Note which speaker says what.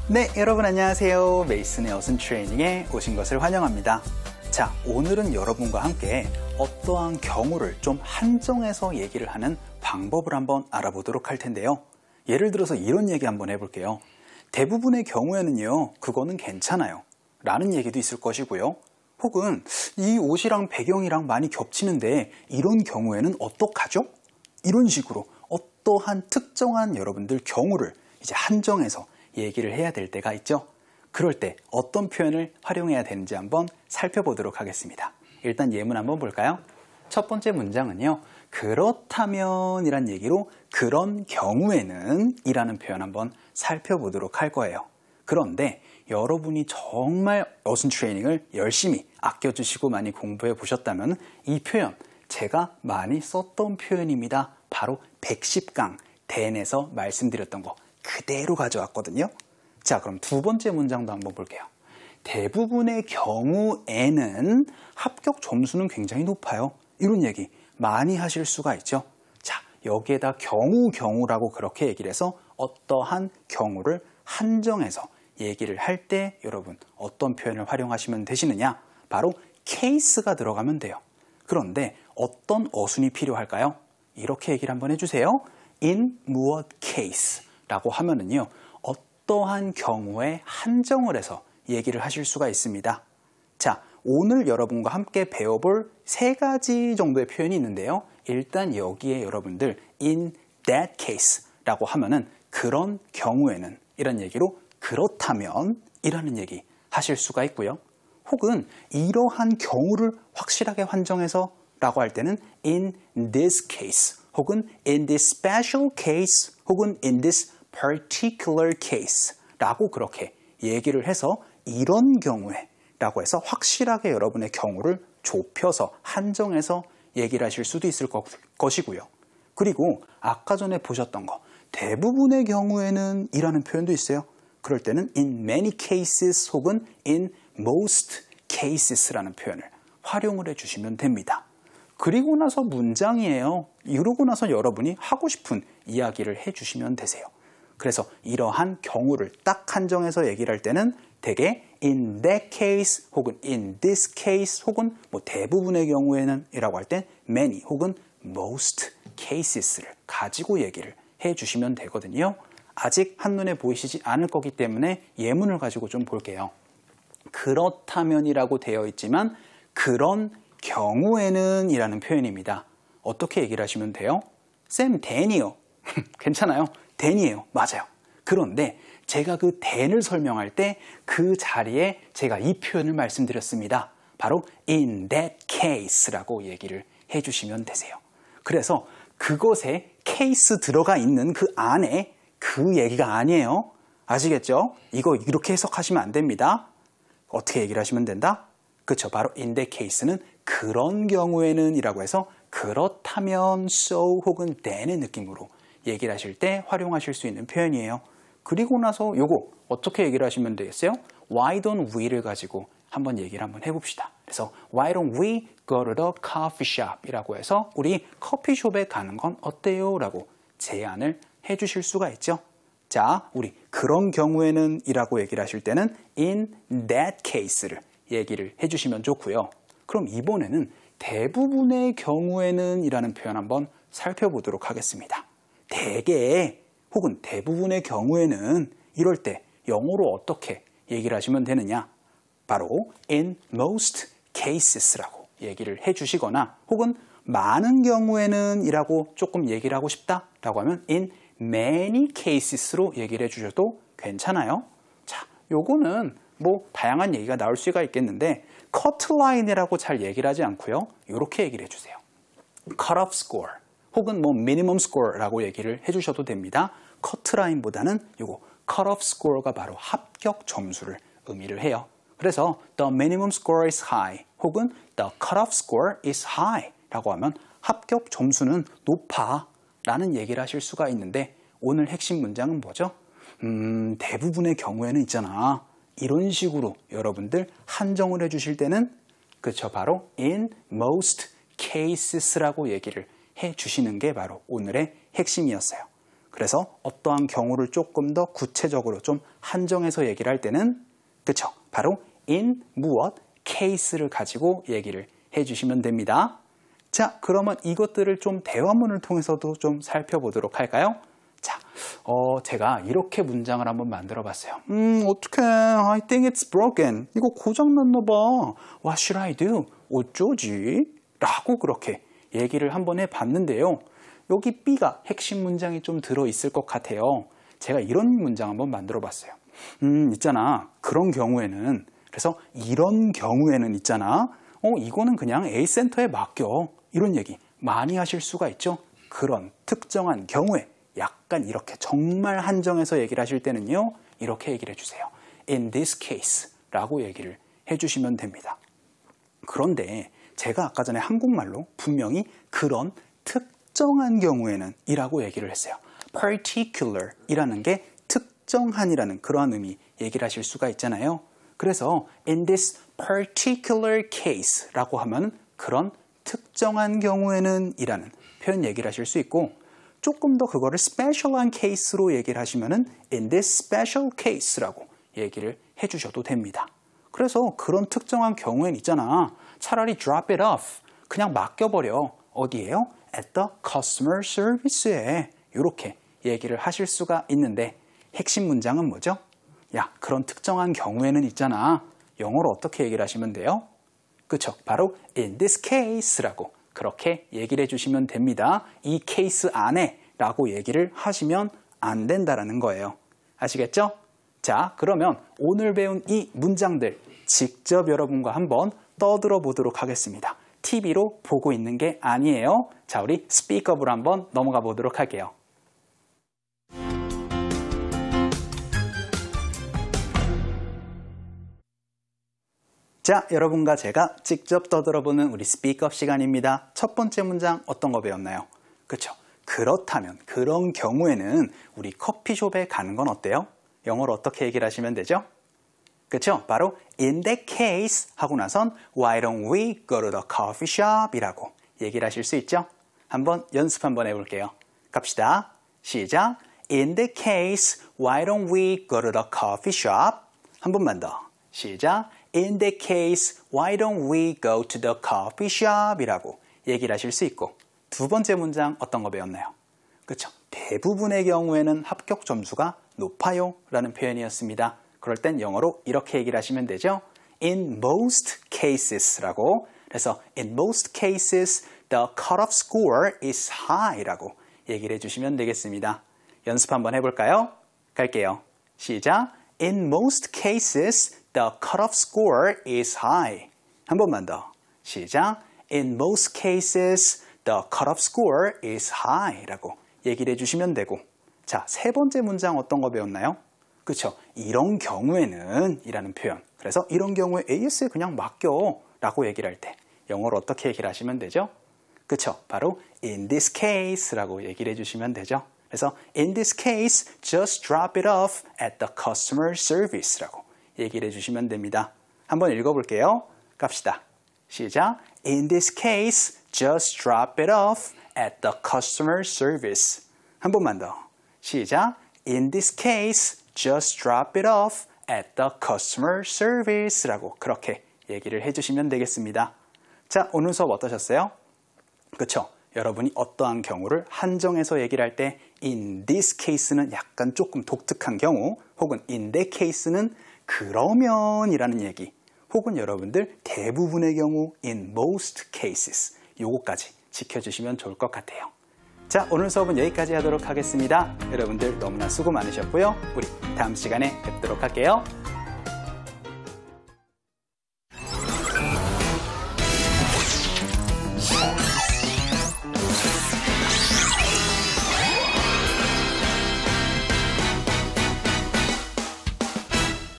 Speaker 1: 네, 여러분 안녕하세요. 메이슨의 어순 트레이닝에 오신 것을 환영합니다. 자, 오늘은 여러분과 함께 어떠한 경우를 좀 한정해서 얘기를 하는 방법을 한번 알아보도록 할 텐데요. 예를 들어서 이런 얘기 한번 해볼게요. 대부분의 경우에는요, 그거는 괜찮아요 라는 얘기도 있을 것이고요. 혹은 이 옷이랑 배경이랑 많이 겹치는데 이런 경우에는 어떡하죠? 이런 식으로 어떠한 특정한 여러분들 경우를 이제 한정해서 얘기를 해야 될 때가 있죠. 그럴 때 어떤 표현을 활용해야 되는지 한번 살펴보도록 하겠습니다. 일단 예문 한번 볼까요? 첫 번째 문장은요. 그렇다면 이란 얘기로 그런 경우에는 이라는 표현 한번 살펴보도록 할 거예요. 그런데 여러분이 정말 어순 트레이닝을 열심히 아껴주시고 많이 공부해 보셨다면 이 표현 제가 많이 썼던 표현입니다. 바로 110강 대에서 말씀드렸던 거 그대로 가져왔거든요. 자, 그럼 두 번째 문장도 한번 볼게요. 대부분의 경우에는 합격 점수는 굉장히 높아요. 이런 얘기 많이 하실 수가 있죠. 자, 여기에다 경우라고 그렇게 얘기를 해서 어떠한 경우를 한정해서 얘기를 할 때 여러분 어떤 표현을 활용하시면 되시느냐? 바로 case가 들어가면 돼요. 그런데 어떤 어순이 필요할까요? 이렇게 얘기를 한번 해주세요. in 무엇 case 라고 하면은요, 어떠한 경우에 한정을 해서 얘기를 하실 수가 있습니다. 자, 오늘 여러분과 함께 배워볼 세 가지 정도의 표현이 있는데요. 일단 여기에 여러분들 in that case 라고 하면은 그런 경우에는 이런 얘기로 그렇다면 이라는 얘기 하실 수가 있고요. 혹은 이러한 경우를 확실하게 한정해서 라고 할 때는 in this case 혹은 in this special case 혹은 in this particular case 라고 그렇게 얘기를 해서 이런 경우에 라고 해서 확실하게 여러분의 경우를 좁혀서 한정해서 얘기를 하실 수도 있을 것이고요. 그리고 아까 전에 보셨던 거 대부분의 경우에는 이라는 표현도 있어요. 그럴 때는 in many cases 혹은 in most cases라는 표현을 활용을 해주시면 됩니다. 그리고 나서 문장이에요. 이러고 나서 여러분이 하고 싶은 이야기를 해주시면 되세요. 그래서 이러한 경우를 딱 한정해서 얘기를 할 때는 대개 in that case 혹은 in this case 혹은 뭐 대부분의 경우에는 이라고 할 땐 many 혹은 most cases를 가지고 얘기를 해주시면 되거든요. 아직 한눈에 보이시지 않을 거기 때문에 예문을 가지고 좀 볼게요. 그렇다면이라고 되어 있지만 그런 경우에는 이라는 표현입니다. 어떻게 얘기를 하시면 돼요? 쌤, then이요. 괜찮아요. then이에요. 맞아요. 그런데 제가 그 then을 설명할 때 그 자리에 제가 이 표현을 말씀드렸습니다. 바로 in that case라고 얘기를 해주시면 되세요. 그래서 그것에 case 들어가 있는 그 안에 그 얘기가 아니에요. 아시겠죠? 이거 이렇게 해석하시면 안 됩니다. 어떻게 얘기를 하시면 된다? 그렇죠. 바로 in that case는 그런 경우에는 이라고 해서 그렇다면 so 혹은 then의 느낌으로 얘기를 하실 때 활용하실 수 있는 표현이에요. 그리고 나서 요거 어떻게 얘기를 하시면 되겠어요? Why don't we를 가지고 한번 얘기를 한번 해봅시다. 그래서 Why don't we go to the coffee shop 이라고 해서 우리 커피숍에 가는 건 어때요? 라고 제안을 해주실 수가 있죠. 자, 우리 그런 경우에는 이라고 얘기를 하실 때는 in that case를 얘기를 해주시면 좋고요. 그럼 이번에는 대부분의 경우에는 이라는 표현 한번 살펴보도록 하겠습니다. 대개 혹은 대부분의 경우에는 이럴 때 영어로 어떻게 얘기를 하시면 되느냐? 바로 in most cases라고 얘기를 해주시거나 혹은 많은 경우에는 이라고 조금 얘기를 하고 싶다라고 하면 in many cases로 얘기를 해주셔도 괜찮아요. 자, 요거는 뭐 다양한 얘기가 나올 수가 있겠는데 컷라인이라고 잘 얘기를 하지 않고요. 이렇게 얘기를 해주세요. cut-off score 혹은 뭐 minimum score라고 얘기를 해주셔도 됩니다. 컷라인보다는 요거 cut-off score가 바로 합격 점수를 의미를 해요. 그래서 the minimum score is high 혹은 the cut-off score is high 라고 하면 합격 점수는 높아 라는 얘기를 하실 수가 있는데 오늘 핵심 문장은 뭐죠? 대부분의 경우에는 있잖아. 이런 식으로 여러분들 한정을 해주실 때는 그렇죠. 바로 in most cases라고 얘기를 해주시는 게 바로 오늘의 핵심이었어요. 그래서 어떠한 경우를 조금 더 구체적으로 좀 한정해서 얘기를 할 때는 그쵸? 바로 in 무엇 case를 가지고 얘기를 해주시면 됩니다. 자, 그러면 이것들을 좀 대화문을 통해서도 좀 살펴보도록 할까요? 자, 제가 이렇게 문장을 한번 만들어 봤어요. 어떡해. I think it's broken. 이거 고장났나 봐. What should I do? 어쩌지? 라고 그렇게 얘기를 한번 해봤는데요. 여기 B가 핵심 문장이 좀 들어있을 것 같아요. 제가 이런 문장 한번 만들어 봤어요. 있잖아. 그런 경우에는, 그래서 이런 경우에는 있잖아. 이거는 그냥 A센터에 맡겨. 이런 얘기 많이 하실 수가 있죠. 그런 특정한 경우에 약간 이렇게 정말 한정해서 얘기를 하실 때는요. 이렇게 얘기를 해주세요. In this case 라고 얘기를 해주시면 됩니다. 그런데 제가 아까 전에 한국말로 분명히 그런 특정한 경우에는 이라고 얘기를 했어요. particular 이라는 게 특정한이라는 그러한 의미 얘기를 하실 수가 있잖아요. 그래서 in this particular case 라고 하면 그런 특정한 경우에는 이라는 표현 얘기를 하실 수 있고 조금 더 그거를 special한 case로 얘기를 하시면은 in this special case라고 얘기를 해주셔도 됩니다. 그래서 그런 특정한 경우엔 있잖아. 차라리 drop it off. 그냥 맡겨버려. 어디에요? at the customer service에. 이렇게 얘기를 하실 수가 있는데 핵심 문장은 뭐죠? 야, 그런 특정한 경우에는 있잖아. 영어로 어떻게 얘기를 하시면 돼요? 그쵸? 바로 in this case라고 그렇게 얘기를 해주시면 됩니다. 이 케이스 안에 라고 얘기를 하시면 안 된다라는 거예요. 아시겠죠? 자, 그러면 오늘 배운 이 문장들 직접 여러분과 한번 떠들어 보도록 하겠습니다. TV로 보고 있는 게 아니에요. 자, 우리 스피커브로 한번 넘어가 보도록 할게요. 자, 여러분과 제가 직접 떠들어보는 우리 스피크업 시간입니다. 첫 번째 문장 어떤 거 배웠나요? 그렇죠? 그렇다면, 그런 경우에는 우리 커피숍에 가는 건 어때요? 영어로 어떻게 얘기를 하시면 되죠? 그렇죠? 바로 in that case 하고 나선 why don't we go to the coffee shop 이라고 얘기를 하실 수 있죠? 한번 연습 한번 해볼게요. 갑시다. 시작. In that case, why don't we go to the coffee shop? 한 번만 더. 시작. In that case, why don't we go to the coffee shop? 이라고 얘기를 하실 수 있고 두 번째 문장 어떤 거 배웠나요? 그렇죠? 대부분의 경우에는 합격 점수가 높아요 라는 표현이었습니다. 그럴 땐 영어로 이렇게 얘기를 하시면 되죠. In most cases 라고 그래서 in most cases, the cutoff score is high 라고 얘기를 해주시면 되겠습니다. 연습 한번 해볼까요? 갈게요. 시작. In most cases, the cutoff score is high. 한 번만 더. 시작. In most cases, the cutoff score is high. 라고 얘기를 해주시면 되고 자, 세 번째 문장 어떤 거 배웠나요? 그렇죠. 이런 경우에는 이라는 표현. 그래서 이런 경우에 AS에 그냥 맡겨 라고 얘기를 할 때 영어로 어떻게 얘기를 하시면 되죠? 그렇죠. 바로 in this case 라고 얘기를 해주시면 되죠. 그래서 in this case, just drop it off at the customer service 라고 얘기를 해주시면 됩니다. 한번 읽어볼게요. 갑시다. 시작. In this case, just drop it off at the customer service. 한 번만 더. 시작. In this case, just drop it off at the customer service 라고 그렇게 얘기를 해주시면 되겠습니다. 자, 오늘 수업 어떠셨어요? 그쵸? 여러분이 어떠한 경우를 한정해서 얘기를 할 때 in this case는 약간 조금 독특한 경우 혹은 in that case는 그러면 이라는 얘기 혹은 여러분들 대부분의 경우 in most cases 요거까지 지켜주시면 좋을 것 같아요. 자, 오늘 수업은 여기까지 하도록 하겠습니다. 여러분들 너무나 수고 많으셨고요. 우리 다음 시간에 뵙도록 할게요.